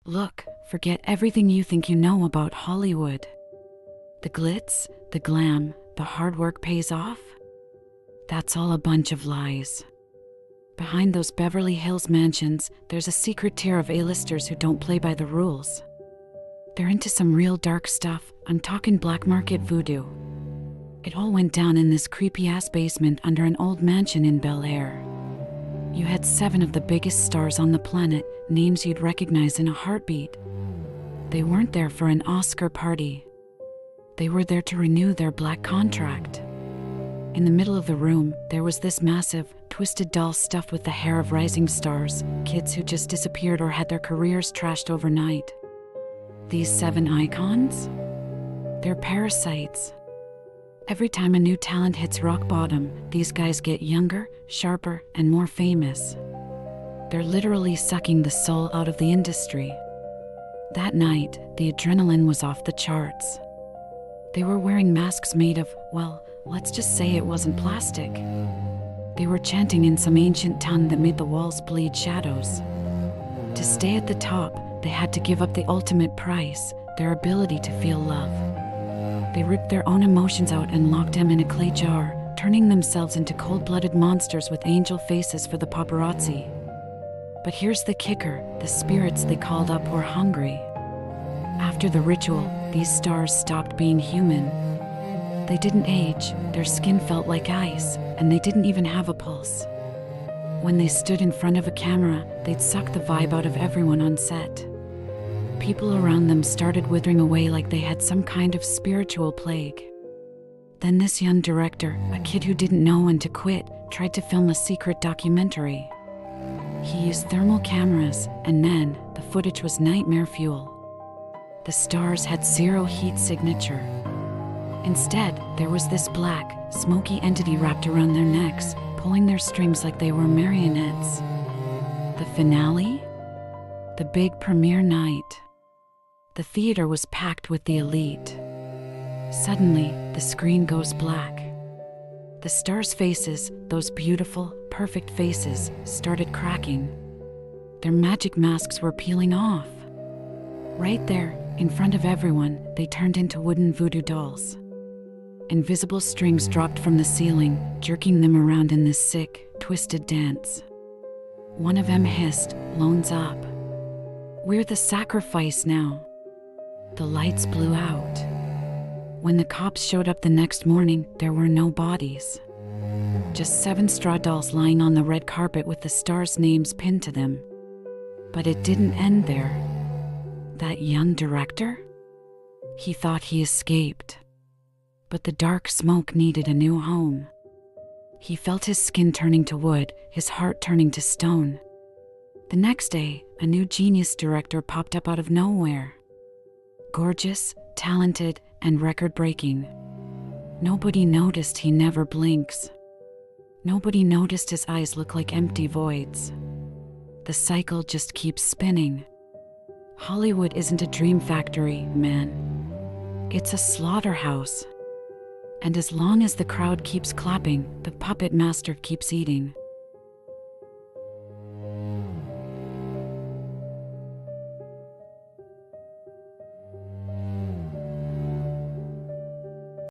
Look, forget everything you think you know about Hollywood. The glitz, the glam, the hard work pays off? That's all a bunch of lies. Behind those Beverly Hills mansions, there's a secret tier of A-listers who don't play by the rules. They're into some real dark stuff. I'm talking black market voodoo. It all went down in this creepy-ass basement under an old mansion in Bel Air. You had 7 of the biggest stars on the planet, names you'd recognize in a heartbeat. They weren't there for an Oscar party. They were there to renew their black contract. In the middle of the room, there was this massive, twisted doll stuffed with the hair of rising stars, kids who just disappeared or had their careers trashed overnight. These 7 icons? They're parasites. Every time a new talent hits rock bottom, these guys get younger, sharper, and more famous. They're literally sucking the soul out of the industry. That night, the adrenaline was off the charts. They were wearing masks made of, well, let's just say it wasn't plastic. They were chanting in some ancient tongue that made the walls bleed shadows. To stay at the top, they had to give up the ultimate price, their ability to feel love. They ripped their own emotions out and locked them in a clay jar, turning themselves into cold-blooded monsters with angel faces for the paparazzi. But here's the kicker, the spirits they called up were hungry. After the ritual, these stars stopped being human. They didn't age, their skin felt like ice, and they didn't even have a pulse. When they stood in front of a camera, they'd suck the vibe out of everyone on set. People around them started withering away like they had some kind of spiritual plague. Then this young director, a kid who didn't know when to quit, tried to film a secret documentary. He used thermal cameras, and man, the footage was nightmare fuel. The stars had 0 heat signature. Instead, there was this black, smoky entity wrapped around their necks, pulling their strings like they were marionettes. The finale? The big premiere night. The theater was packed with the elite. Suddenly, the screen goes black. The stars' faces, those beautiful, perfect faces, started cracking. Their magic masks were peeling off. Right there, in front of everyone, they turned into wooden voodoo dolls. Invisible strings dropped from the ceiling, jerking them around in this sick, twisted dance. One of them hissed, "Loans up. We're the sacrifice now." The lights blew out. When the cops showed up the next morning, there were no bodies. Just 7 straw dolls lying on the red carpet with the stars' names pinned to them. But it didn't end there. That young director? He thought he escaped. But the dark smoke needed a new home. He felt his skin turning to wood, his heart turning to stone. The next day, a new genius director popped up out of nowhere. Gorgeous, talented, and record-breaking. Nobody noticed he never blinks. Nobody noticed his eyes look like empty voids. The cycle just keeps spinning. Hollywood isn't a dream factory, man. It's a slaughterhouse. And as long as the crowd keeps clapping, the puppet master keeps eating.